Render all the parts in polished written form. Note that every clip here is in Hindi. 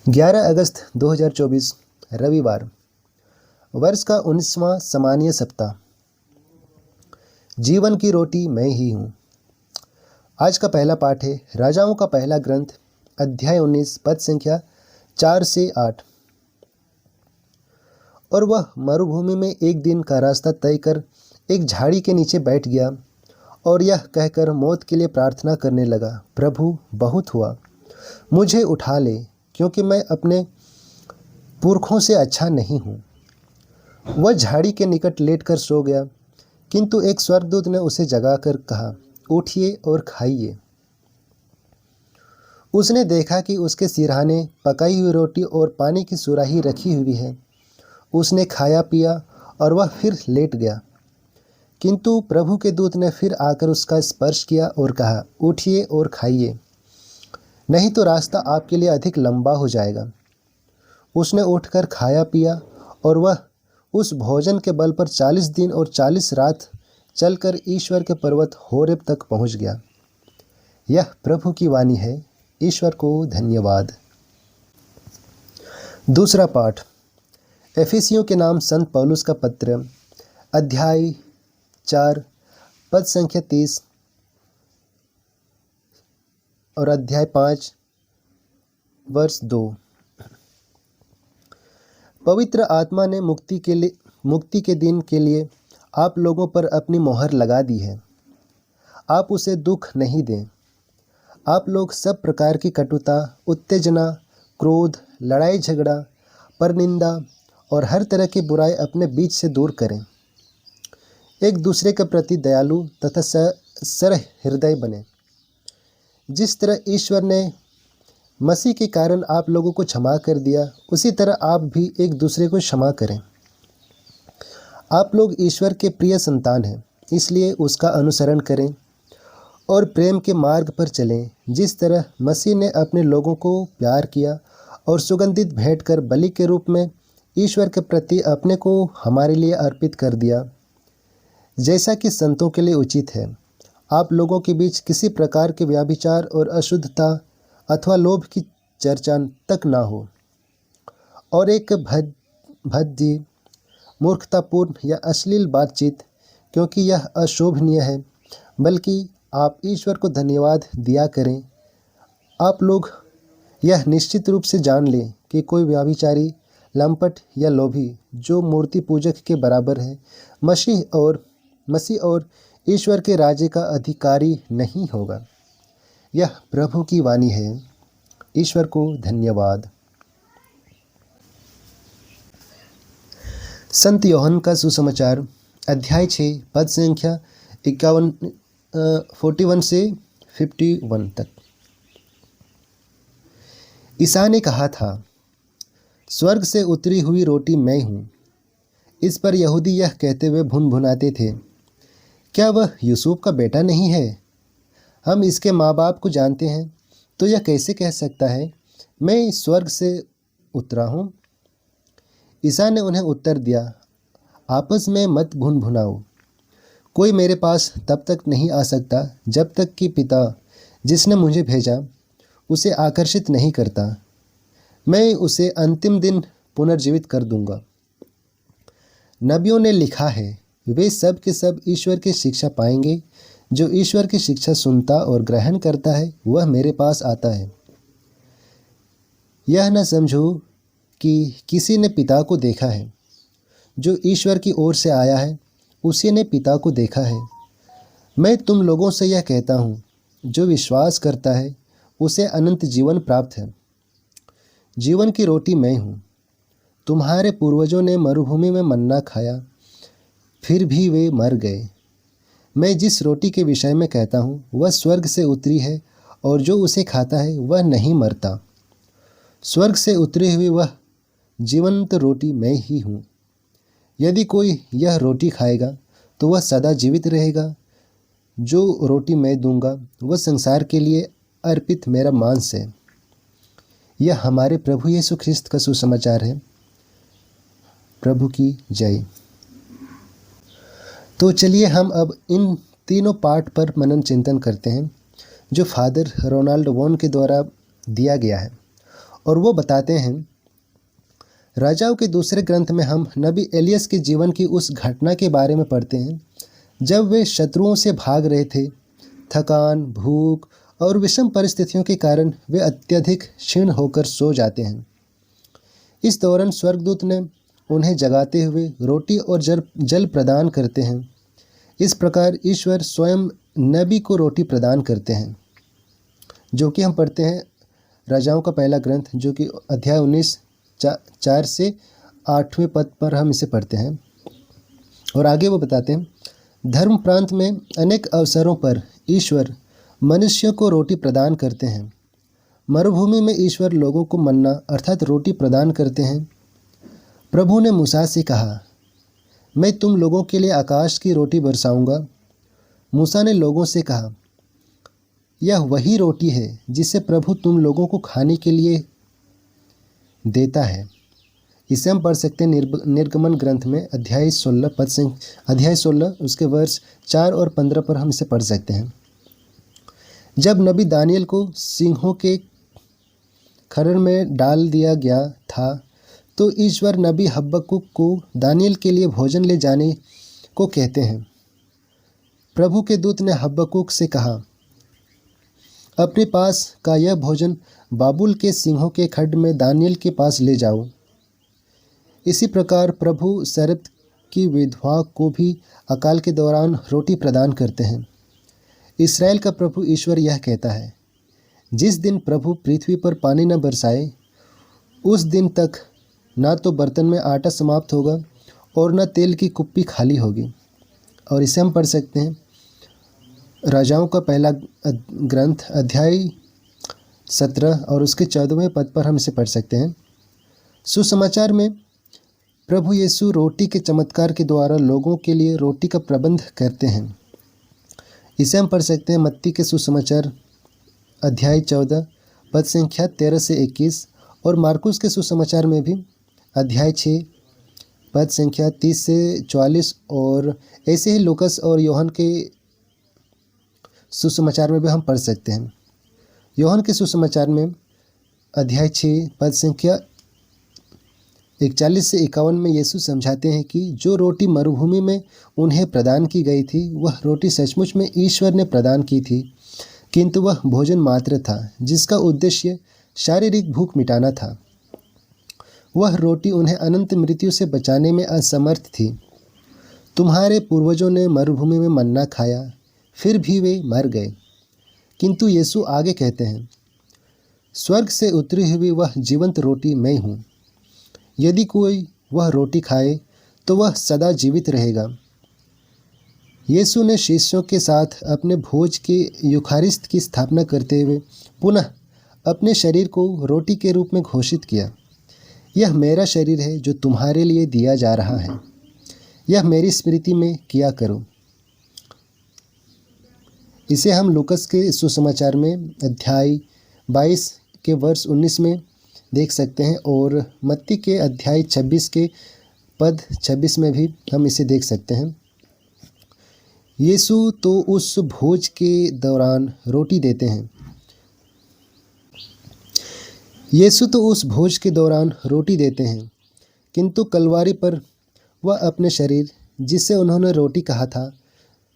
11 अगस्त 2024 रविवार। वर्ष का 19वां सामान्य सप्ताह। जीवन की रोटी मैं ही हूँ। आज का पहला पाठ है राजाओं का पहला ग्रंथ, अध्याय 19, पद संख्या 4 से 8। और वह मरुभूमि में एक दिन का रास्ता तय कर एक झाड़ी के नीचे बैठ गया और यह कहकर मौत के लिए प्रार्थना करने लगा, प्रभु, बहुत हुआ, मुझे उठा ले, क्योंकि मैं अपने पुरखों से अच्छा नहीं हूँ। वह झाड़ी के निकट लेटकर सो गया, किंतु एक स्वर्गदूत ने उसे जगाकर कहा, उठिए और खाइए। उसने देखा कि उसके सिरहाने पकाई हुई रोटी और पानी की सुराही रखी हुई है। उसने खाया पिया और वह फिर लेट गया। किंतु प्रभु के दूत ने फिर आकर उसका स्पर्श किया और कहा, उठिए और खाइए, नहीं तो रास्ता आपके लिए अधिक लंबा हो जाएगा। उसने उठकर खाया पिया और वह उस भोजन के बल पर 40 दिन और 40 रात चलकर ईश्वर के पर्वत होरेब तक पहुंच गया। यह प्रभु की वाणी है। ईश्वर को धन्यवाद। दूसरा पाठ एफिसियों के नाम संत पौलुस का पत्र, अध्याय 4, पद संख्या 30 और अध्याय 5, वर्ष 2। पवित्र आत्मा ने मुक्ति के दिन के लिए आप लोगों पर अपनी मोहर लगा दी है। आप उसे दुख नहीं दें। आप लोग सब प्रकार की कटुता, उत्तेजना, क्रोध, लड़ाई झगड़ा, परनिंदा और हर तरह की बुराई अपने बीच से दूर करें। एक दूसरे के प्रति दयालु तथा सरल हृदय बने। जिस तरह ईश्वर ने मसीह के कारण आप लोगों को क्षमा कर दिया, उसी तरह आप भी एक दूसरे को क्षमा करें। आप लोग ईश्वर के प्रिय संतान हैं, इसलिए उसका अनुसरण करें और प्रेम के मार्ग पर चलें, जिस तरह मसीह ने अपने लोगों को प्यार किया और सुगंधित भेंट कर बलि के रूप में ईश्वर के प्रति अपने को हमारे लिए अर्पित कर दिया, जैसा कि संतों के लिए उचित है। आप लोगों के बीच किसी प्रकार के व्यभिचार और अशुद्धता अथवा लोभ की चर्चा तक ना हो, और एक भद्दी, मूर्खतापूर्ण या अश्लील बातचीत, क्योंकि यह अशोभनीय है, बल्कि आप ईश्वर को धन्यवाद दिया करें। आप लोग यह निश्चित रूप से जान लें कि कोई व्यभिचारी, लंपट या लोभी जो मूर्ति पूजक के बराबर है, मसीह और ईश्वर के राज्य का अधिकारी नहीं होगा। यह प्रभु की वाणी है। ईश्वर को धन्यवाद। संत योहन का सुसमाचार, अध्याय 6, पद संख्या 41 से 51 तक। ईसा ने कहा था, स्वर्ग से उतरी हुई रोटी मैं हूँ। इस पर यहूदी यह कहते हुए भुनभुनाते थे, क्या वह यूसुफ का बेटा नहीं है? हम इसके माँ बाप को जानते हैं, तो यह कैसे कह सकता है, मैं स्वर्ग से उतरा हूँ? ईसा ने उन्हें उत्तर दिया, आपस में मत भुनभुनाओ। कोई मेरे पास तब तक नहीं आ सकता जब तक कि पिता जिसने मुझे भेजा उसे आकर्षित नहीं करता। मैं उसे अंतिम दिन पुनर्जीवित कर दूंगा। नबियों ने लिखा है, वे सब के सब ईश्वर की शिक्षा पाएंगे। जो ईश्वर की शिक्षा सुनता और ग्रहण करता है, वह मेरे पास आता है। यह न समझो कि किसी ने पिता को देखा है। जो ईश्वर की ओर से आया है, उसी ने पिता को देखा है। मैं तुम लोगों से यह कहता हूँ, जो विश्वास करता है उसे अनंत जीवन प्राप्त है। जीवन की रोटी मैं हूँ। तुम्हारे पूर्वजों ने मरुभूमि में मन्ना खाया, फिर भी वे मर गए। मैं जिस रोटी के विषय में कहता हूँ, वह स्वर्ग से उतरी है, और जो उसे खाता है वह नहीं मरता। स्वर्ग से उतरी हुई वह जीवंत रोटी मैं ही हूँ। यदि कोई यह रोटी खाएगा तो वह सदा जीवित रहेगा। जो रोटी मैं दूंगा वह संसार के लिए अर्पित मेरा मांस है। यह हमारे प्रभु यीशु ख्रिस्त का सुसमाचार है। प्रभु की जय। तो चलिए हम अब इन तीनों पाठ पर मनन चिंतन करते हैं, जो फादर रोनाल्ड वॉन के द्वारा दिया गया है, और वो बताते हैं, राजाओं के दूसरे ग्रंथ में हम नबी एलियस के जीवन की उस घटना के बारे में पढ़ते हैं जब वे शत्रुओं से भाग रहे थे। थकान, भूख और विषम परिस्थितियों के कारण वे अत्यधिक क्षीण होकर सो जाते हैं। इस दौरान स्वर्गदूत ने उन्हें जगाते हुए रोटी और जल प्रदान करते हैं। इस प्रकार ईश्वर स्वयं नबी को रोटी प्रदान करते हैं, जो कि हम पढ़ते हैं राजाओं का पहला ग्रंथ, जो कि अध्याय 19 4 से 8वें पद पर हम इसे पढ़ते हैं। और आगे वो बताते हैं, धर्म प्रांत में अनेक अवसरों पर ईश्वर मनुष्यों को रोटी प्रदान करते हैं। मरुभूमि में ईश्वर लोगों को मन्ना अर्थात रोटी प्रदान करते हैं। प्रभु ने मूसा से कहा, मैं तुम लोगों के लिए आकाश की रोटी बरसाऊंगा। मूसा ने लोगों से कहा, यह वही रोटी है जिसे प्रभु तुम लोगों को खाने के लिए देता है। इसे हम पढ़ सकते हैं निर्गमन ग्रंथ में अध्याय 16 उसके वर्ष 4 और 15 पर हम इसे पढ़ सकते हैं। जब नबी दानियल को सिंहों के खरड़ में डाल दिया गया था तो ईश्वर नबी हबक्कुक को दानियल के लिए भोजन ले जाने को कहते हैं। प्रभु के दूत ने हबक्कुक से कहा, अपने पास का यह भोजन बाबुल के सिंहों के खड्ड में दानियल के पास ले जाओ। इसी प्रकार प्रभु सरप्त की विधवा को भी अकाल के दौरान रोटी प्रदान करते हैं। इस्राएल का प्रभु ईश्वर यह कहता है, जिस दिन प्रभु पृथ्वी पर पानी न बरसाए उस दिन तक ना तो बर्तन में आटा समाप्त होगा और न तेल की कुप्पी खाली होगी। और इसे हम पढ़ सकते हैं राजाओं का पहला ग्रंथ अध्याय 17 और उसके 14वें पद पर हम इसे पढ़ सकते हैं। सुसमाचार में प्रभु यीशु रोटी के चमत्कार के द्वारा लोगों के लिए रोटी का प्रबंध करते हैं। इसे हम पढ़ सकते हैं मत्ती के सुसमाचार अध्याय 14 पद संख्या 13 से 21 और मार्कुस के सुसमाचार में भी अध्याय 6 पद संख्या 30 से 44 और ऐसे ही लूकस और योहन के सुसमाचार में भी हम पढ़ सकते हैं। योहन के सुसमाचार में अध्याय 6 पद संख्या 41 से 51 में यीशु समझाते हैं कि जो रोटी मरुभूमि में उन्हें प्रदान की गई थी वह रोटी सचमुच में ईश्वर ने प्रदान की थी, किंतु वह भोजन मात्र था जिसका उद्देश्य शारीरिक भूख मिटाना था। वह रोटी उन्हें अनंत मृत्यु से बचाने में असमर्थ थी। तुम्हारे पूर्वजों ने मरुभूमि में मन्ना खाया, फिर भी वे मर गए। किंतु यीशु आगे कहते हैं, स्वर्ग से उतरी हुई वह जीवंत रोटी मैं हूँ। यदि कोई वह रोटी खाए तो वह सदा जीवित रहेगा। यीशु ने शिष्यों के साथ अपने भोज के यूखारिस्त की स्थापना करते हुए पुनः अपने शरीर को रोटी के रूप में घोषित किया, यह मेरा शरीर है जो तुम्हारे लिए दिया जा रहा है, यह मेरी स्मृति में किया करो। इसे हम लूकस के सुसमाचार में अध्याय 22 के वर्ष 19 में देख सकते हैं और मत्ती के अध्याय 26 के पद 26 में भी हम इसे देख सकते हैं। यीशु तो उस भोज के दौरान रोटी देते हैं। यीशु तो उस भोज के दौरान रोटी देते हैं, किंतु कलवारी पर वह अपने शरीर, जिसे उन्होंने रोटी कहा था,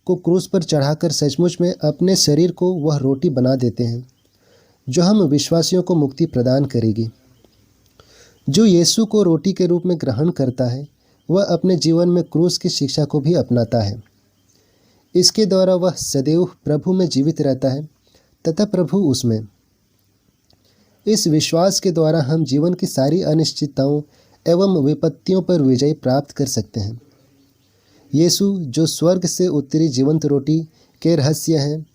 को क्रूस पर चढ़ाकर सचमुच में अपने शरीर को वह रोटी बना देते हैं जो हम विश्वासियों को मुक्ति प्रदान करेगी। जो यीशु को रोटी के रूप में ग्रहण करता है वह अपने जीवन में क्रूस की शिक्षा को भी अपनाता है। इसके द्वारा वह सदैव प्रभु में जीवित रहता है तथा प्रभु उसमें। इस विश्वास के द्वारा हम जीवन की सारी अनिश्चितताओं एवं विपत्तियों पर विजय प्राप्त कर सकते हैं। यीशु जो स्वर्ग से उतरी जीवंत रोटी के रहस्य हैं,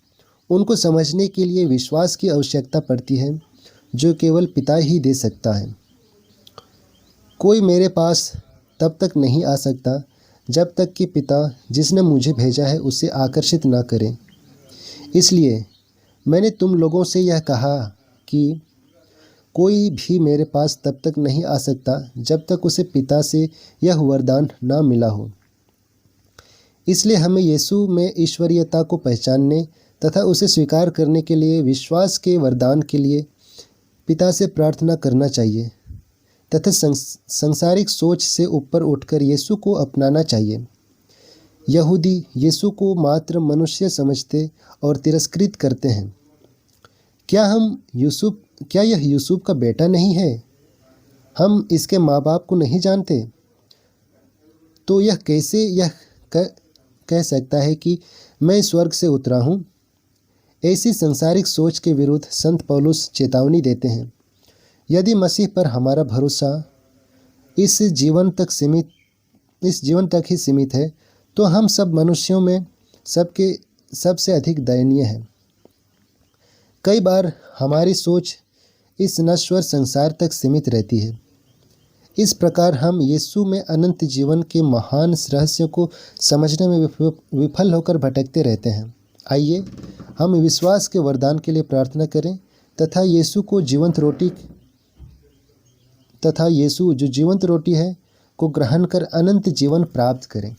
उनको समझने के लिए विश्वास की आवश्यकता पड़ती है जो केवल पिता ही दे सकता है। कोई मेरे पास तब तक नहीं आ सकता जब तक कि पिता जिसने मुझे भेजा है उसे आकर्षित न करे। इसलिए मैंने तुम लोगों से यह कहा कि कोई भी मेरे पास तब तक नहीं आ सकता जब तक उसे पिता से यह वरदान न मिला हो। इसलिए हमें यीशु में ईश्वरीयता को पहचानने तथा उसे स्वीकार करने के लिए विश्वास के वरदान के लिए पिता से प्रार्थना करना चाहिए तथा सांसारिक सोच से ऊपर उठकर यीशु को अपनाना चाहिए। यहूदी यीशु को मात्र मनुष्य समझते और तिरस्कृत करते हैं। क्या यह यूसुफ का बेटा नहीं है? हम इसके माँ बाप को नहीं जानते? तो यह कैसे कह सकता है कि मैं स्वर्ग से उतरा हूँ? ऐसी सांसारिक सोच के विरुद्ध संत पौलुस चेतावनी देते हैं। यदि मसीह पर हमारा भरोसा इस जीवन तक ही सीमित है, तो हम सब मनुष्यों में सबसे अधिक दयनीय है। कई बार हमारी सोच इस नश्वर संसार तक सीमित रहती है। इस प्रकार हम यीशु में अनंत जीवन के महान रहस्य को समझने में विफल होकर भटकते रहते हैं। आइए हम विश्वास के वरदान के लिए प्रार्थना करें तथा यीशु जो जीवंत रोटी है को ग्रहण कर अनंत जीवन प्राप्त करें।